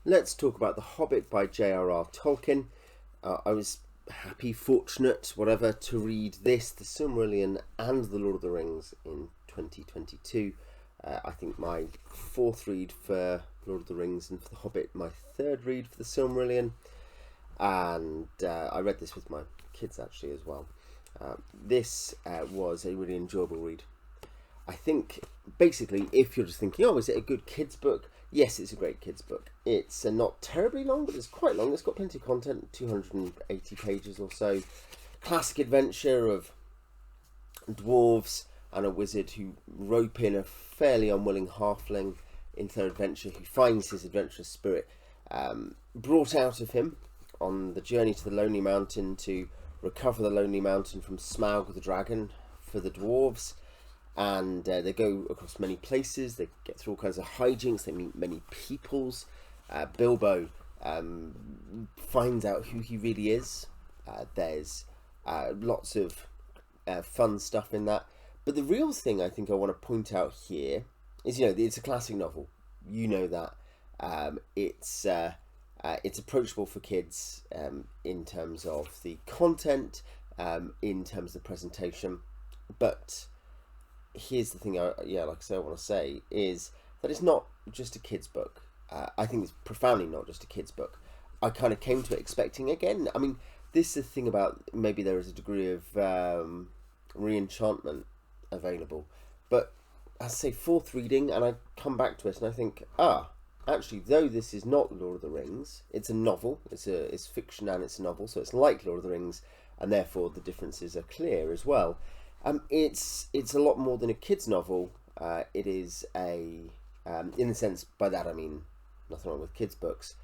Let's talk about The Hobbit by J.R.R. Tolkien. I was happy, fortunate, whatever, to read this, The Silmarillion and The Lord of the Rings in 2022. I think my fourth read for Lord of the Rings, and for The Hobbit my third read for The Silmarillion. And I read this with my kids actually as well. This was a really enjoyable read. I think basically, if you're just thinking, oh, is it a good kids book? Yes, it's a great kids book. It's not terribly long, but it's quite long. It's got plenty of content, 280 pages or so. Classic adventure of dwarves and a wizard who rope in a fairly unwilling halfling into their adventure, who finds his adventurous spirit brought out of him on the journey to the Lonely Mountain to recover the Lonely Mountain from Smaug the dragon for the dwarves. And they go across many places, they get through all kinds of hijinks, they meet many peoples. Bilbo finds out who he really is. There's lots of fun stuff in that. But the real thing I think I want to point out here is, it's a classic novel. You know that. It's approachable for kids in terms of the content, in terms of the presentation. But here's the thing, like I say, I want to say is that it's not just a kid's book. I think it's profoundly not just a kid's book. I kind of came to it expecting, again, I mean, this is the thing about maybe there is a degree of re-enchantment available. But as I say, fourth reading, and I come back to it and I think, actually, though this is not Lord of the Rings, it's a novel, it's fiction and it's a novel, so it's like Lord of the Rings, and therefore the differences are clear as well. It's a lot more than a kid's novel. It is in the sense, by that I mean nothing wrong with kids' books,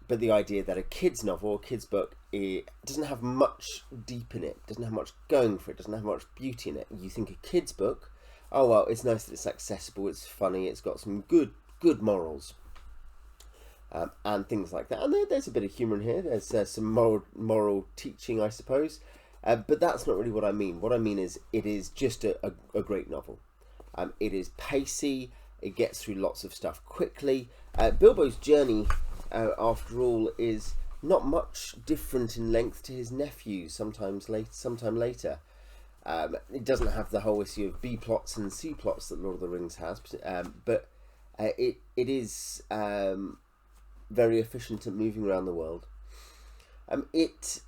but the idea that a kid's novel, a kid's book, it doesn't have much deep in it, doesn't have much going for it, doesn't have much beauty in it. You think a kid's book, oh well, it's nice that it's accessible, it's funny, it's got some good morals, and things like that. And there's a bit of humour in here. There's some moral teaching, I suppose. But that's not really what I mean. What I mean is it is just a great novel. It is pacey. It gets through lots of stuff quickly. Bilbo's journey, after all, is not much different in length to his nephew. Sometime later. It doesn't have the whole issue of B plots and C plots that Lord of the Rings has, but it is very efficient at moving around the world. It's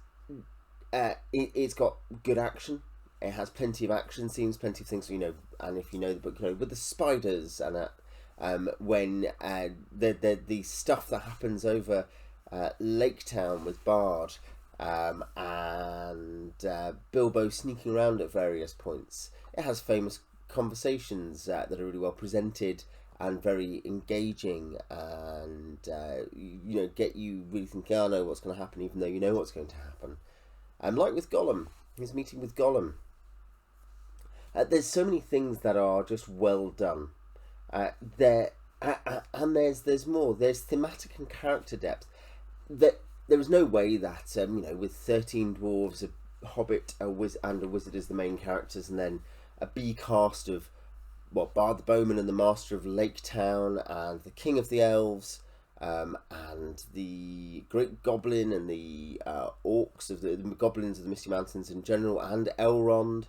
got good action. It has plenty of action scenes, plenty of things, and if you know the book, with the spiders and when the stuff that happens over Lake Town with Bard, and Bilbo sneaking around at various points. It has famous conversations that are really well presented and very engaging, and get you really thinking, I know what's going to happen, even though you know what's going to happen. Like with Gollum, his meeting with Gollum. There's so many things that are just well done. And there's more. There's thematic and character depth. That there is no way that with 13 dwarves, a hobbit, and a wizard as the main characters, and then a B cast of Bard the Bowman and the Master of Lake Town and the King of the Elves. And the Great Goblin and the orcs of the goblins of the Misty Mountains in general, and Elrond,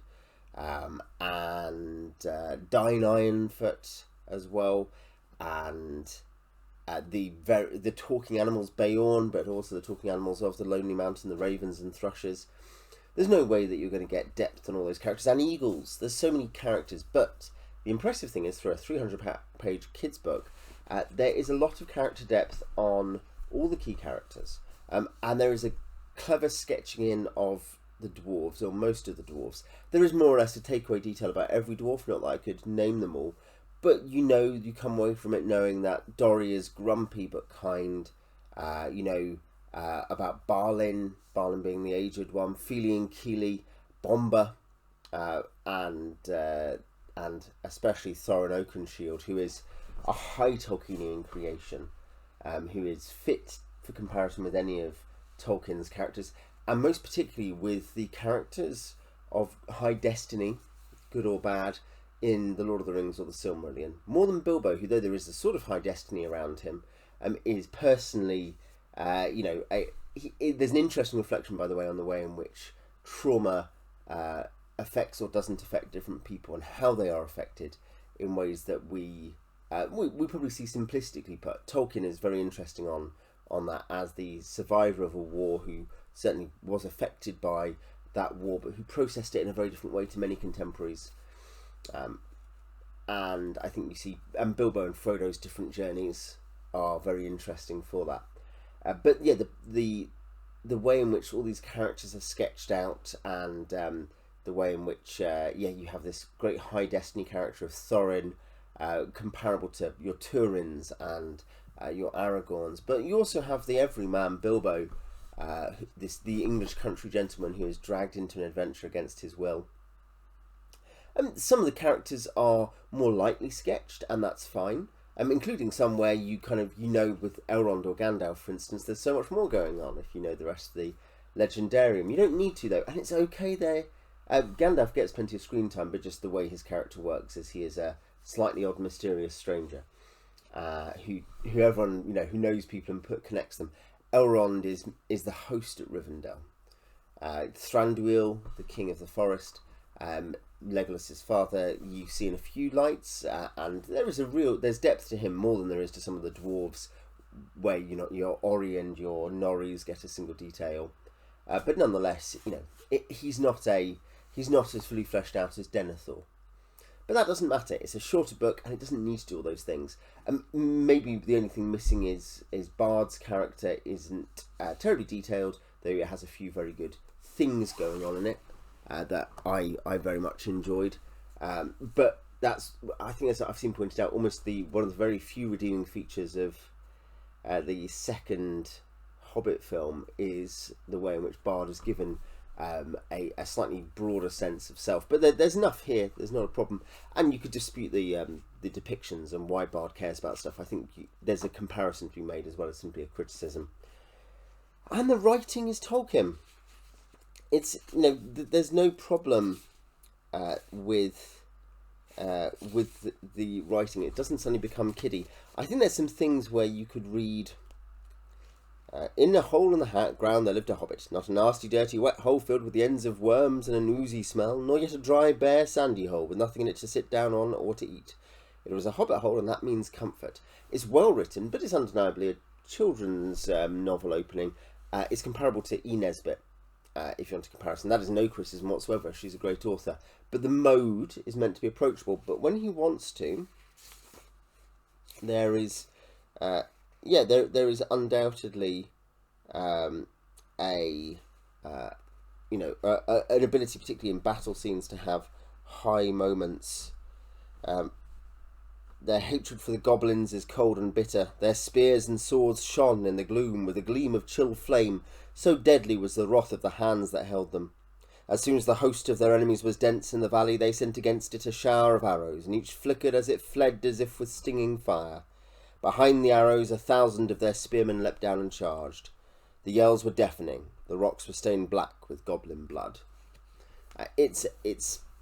and Dine Ironfoot as well, and the talking animals Beorn, but also the talking animals of the Lonely Mountain, the ravens and thrushes. There's no way that you're going to get depth on all those characters, and eagles. There's so many characters, but the impressive thing is, for a 300-page kids book, there is a lot of character depth on all the key characters, and there is a clever sketching in of the dwarves, or most of the dwarves. There is more or less a takeaway detail about every dwarf, not that I could name them all, but you come away from it knowing that Dorry is grumpy but kind, about Balin being the aged one, Fili and Kili, Bomba, and especially Thorin Oakenshield, who is a high Tolkienian creation, who is fit for comparison with any of Tolkien's characters, and most particularly with the characters of high destiny, good or bad, in The Lord of the Rings or The Silmarillion. More than Bilbo, who, though there is a sort of high destiny around him, is personally, there's an interesting reflection, by the way, on the way in which trauma affects or doesn't affect different people, and how they are affected in ways that we probably see simplistically put. Tolkien is very interesting on that, as the survivor of a war who certainly was affected by that war, but who processed it in a very different way to many contemporaries. And I think we see, and Bilbo and Frodo's different journeys are very interesting for that. But yeah, the way in which all these characters are sketched out, and the way in which you have this great high destiny character of Thorin, comparable to your Turins and your Aragorns, but you also have the everyman Bilbo, the English country gentleman who is dragged into an adventure against his will. Some of the characters are more lightly sketched, and that's fine. Including some where you with Elrond or Gandalf, for instance, there's so much more going on if you know the rest of the legendarium. You don't need to, though, and it's okay there. Gandalf gets plenty of screen time, but just the way his character works is he is a slightly odd, mysterious stranger who everyone who knows people and connects them. Elrond is the host at Rivendell. Thranduil, the king of the forest, Legolas's father, you see in a few lights, and there's depth to him, more than there is to some of the dwarves, where your Ori and your Norries get a single detail, but nonetheless, he's not as fully fleshed out as Denethor. But that doesn't matter. It's a shorter book, and it doesn't need to do all those things. Maybe the only thing missing is Bard's character isn't terribly detailed, though it has a few very good things going on in it that I very much enjoyed. But I think, as I've seen pointed out, almost one of the very few redeeming features of the second Hobbit film is the way in which Bard is given a slightly broader sense of self. But there's enough here. There's not a problem. And you could dispute the depictions and why Bard cares about stuff. I think there's a comparison to be made as well as simply a criticism. And the writing is Tolkien. It's there's no problem with the writing. It doesn't suddenly become kiddie. I think there's some things where you could read. In a hole in the ground there lived a hobbit, not a nasty, dirty, wet hole filled with the ends of worms and an oozy smell, nor yet a dry, bare, sandy hole with nothing in it to sit down on or to eat. It was a hobbit hole, and that means comfort. It's well written, but it's undeniably a children's novel opening. It's comparable to E. Nesbit, if you want a comparison. That is no criticism whatsoever. She's a great author. But the mode is meant to be approachable. But when he wants to, there is... there is undoubtedly an ability, particularly in battle scenes, to have high moments. Their hatred for the goblins is cold and bitter. Their spears and swords shone in the gloom with a gleam of chill flame. So deadly was the wrath of the hands that held them. As soon as the host of their enemies was dense in the valley, they sent against it a shower of arrows, and each flickered as it fled as if with stinging fire. Behind the arrows 1,000 of their spearmen leapt down and charged. The yells were deafening. The rocks were stained black with goblin blood. It's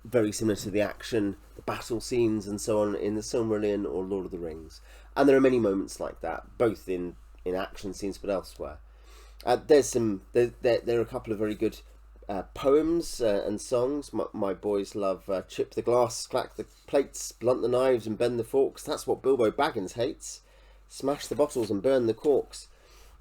very similar to the action, the battle scenes and so on in the Silmarillion or Lord of the Rings. And there are many moments like that, both in action scenes but elsewhere. There are a couple of very good poems and songs. My boys love Chip the glass, clack the plates, blunt the knives and bend the forks. That's what Bilbo Baggins hates. Smash the bottles and burn the corks.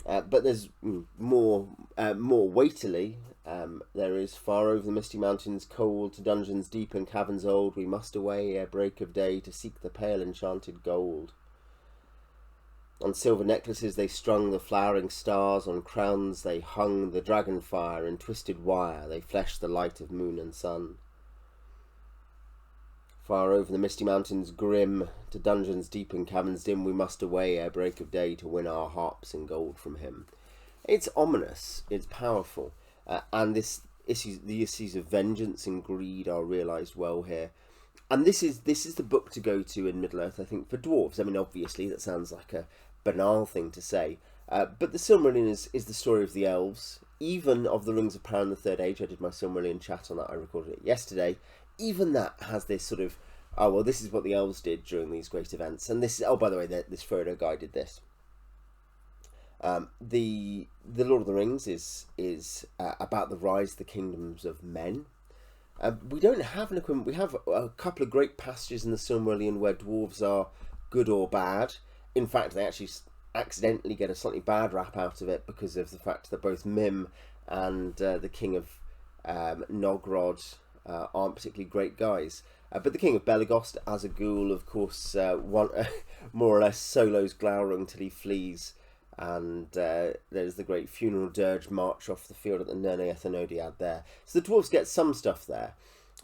But there's more weightily. There is far over the misty mountains cold, to dungeons deep and caverns old, we must away ere break of day to seek the pale enchanted gold. On silver necklaces they strung the flowering stars, on crowns they hung the dragon fire, in twisted wire they fleshed the light of moon and sun. Far over the misty mountains grim, to dungeons deep and caverns dim, we must away ere break of day to win our harps and gold from him. It's ominous, it's powerful, and the issues of vengeance and greed are realised well here. And this is the book to go to in Middle-earth, I think, for dwarves. I mean, obviously, that sounds like a banal thing to say, but the Silmarillion is the story of the elves, even of the Rings of Power in the Third Age. I did my Silmarillion chat on that, I recorded it yesterday. Even that has this sort of, oh, well, this is what the elves did during these great events. And this, oh, by the way, this Frodo guy did this. The Lord of the Rings is about the rise of the kingdoms of men. We don't have an equivalent. We have a couple of great passages in the Silmarillion where dwarves are good or bad. In fact, they actually accidentally get a slightly bad rap out of it because of the fact that both Mim and the King of Nogrod aren't particularly great guys. But the King of Belagost, as a ghoul, of course, more or less solos Glaurung till he flees. And there's the great funeral dirge march off the field at the Nirnaeth Ethanodiad there. So the dwarves get some stuff there.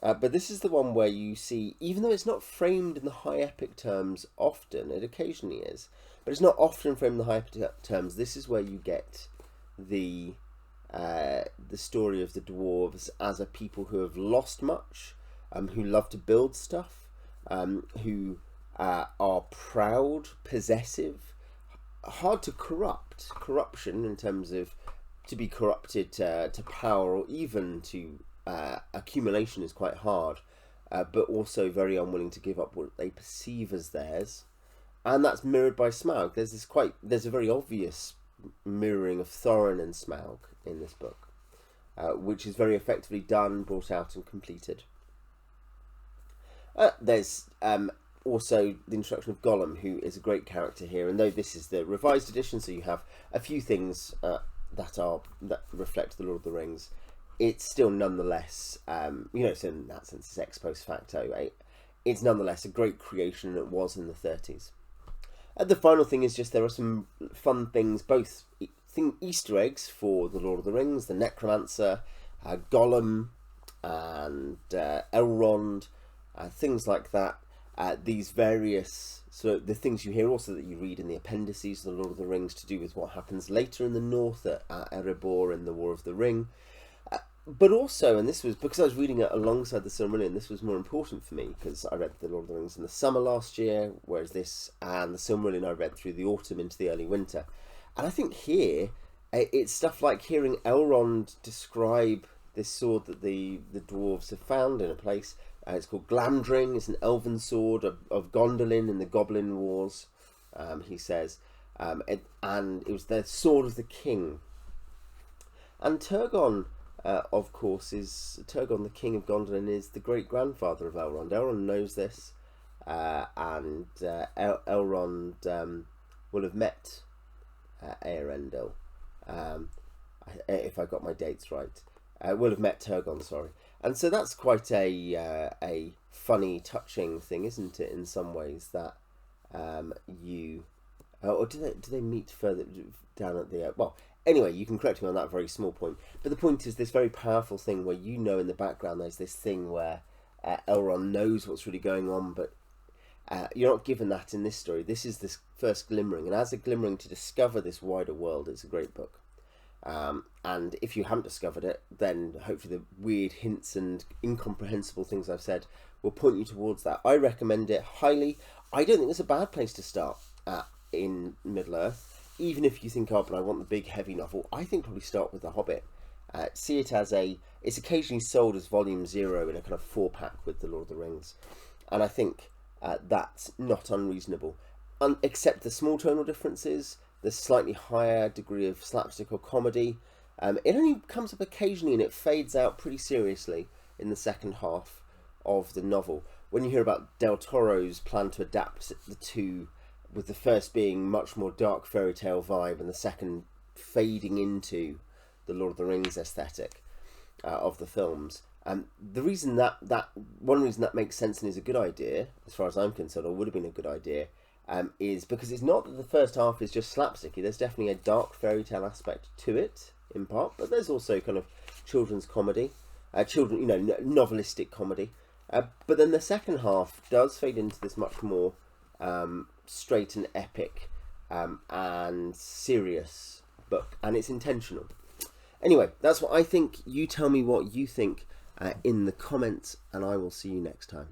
But this is the one where you see, even though it's not framed in the high epic terms often, it occasionally is, but it's not often framed in the high epic terms, this is where you get the story of the dwarves as a people who have lost much, who love to build stuff, who are proud, possessive, hard to corrupt. Corruption in terms of to be corrupted to power or even to accumulation is quite hard, but also very unwilling to give up what they perceive as theirs, and that's mirrored by Smaug. There's a very obvious mirroring of Thorin and Smaug in this book, which is very effectively done, brought out, and completed. There's also the introduction of Gollum, who is a great character here, and though this is the revised edition, so you have a few things that reflect the Lord of the Rings, it's still nonetheless, so in that sense it's ex post facto, right? It's nonetheless a great creation, and it was in the 30s. The final thing is just there are some fun things, both Easter eggs for the Lord of the Rings, the Necromancer, Gollum, and Elrond, things like that. These various the things you hear also that you read in the appendices of the Lord of the Rings to do with what happens later in the north at Erebor in the War of the Ring. But also, and this was because I was reading it alongside the Silmarillion, this was more important for me because I read the Lord of the Rings in the summer last year, whereas this and the Silmarillion I read through the autumn into the early winter. And I think here, it's stuff like hearing Elrond describe this sword that the dwarves have found in a place. It's called Glamdring. It's an elven sword of Gondolin in the Goblin Wars, he says. And it was the sword of the king. And Turgon, of course, Turgon, the king of Gondolin, is the great-grandfather of Elrond. Elrond knows this, and Elrond will have met Eärendil, if I got my dates right. Will have met Turgon, sorry. And so that's quite a funny, touching thing, isn't it? In some ways, that or do they meet further down at the well? Anyway, you can correct me on that very small point. But the point is this very powerful thing where in the background there's this thing where Elrond knows what's really going on, but you're not given that in this story. This is this first glimmering, and as a glimmering to discover this wider world, it's a great book. And if you haven't discovered it, then hopefully the weird hints and incomprehensible things I've said will point you towards that. I recommend it highly. I don't think it's a bad place to start in Middle-earth. Even if you think, but I want the big heavy novel, I think probably start with The Hobbit. See it as it's occasionally sold as volume 0 in a kind of 4-pack with The Lord of the Rings. And I think that's not unreasonable. Except the small tonal differences, the slightly higher degree of slapstick or comedy. It only comes up occasionally and it fades out pretty seriously in the second half of the novel. When you hear about Del Toro's plan to adapt the two, with the first being much more dark fairy tale vibe and the second fading into the Lord of the Rings aesthetic of the films. The reason one reason that makes sense and is a good idea, as far as I'm concerned, or would have been a good idea, is because it's not that the first half is just slapsticky. There's definitely a dark fairy tale aspect to it, in part, but there's also kind of children's comedy, novelistic comedy. But then the second half does fade into this much more straight and epic and serious book, and it's intentional. Anyway, that's what I think. You tell me what you think in the comments, and I will see you next time.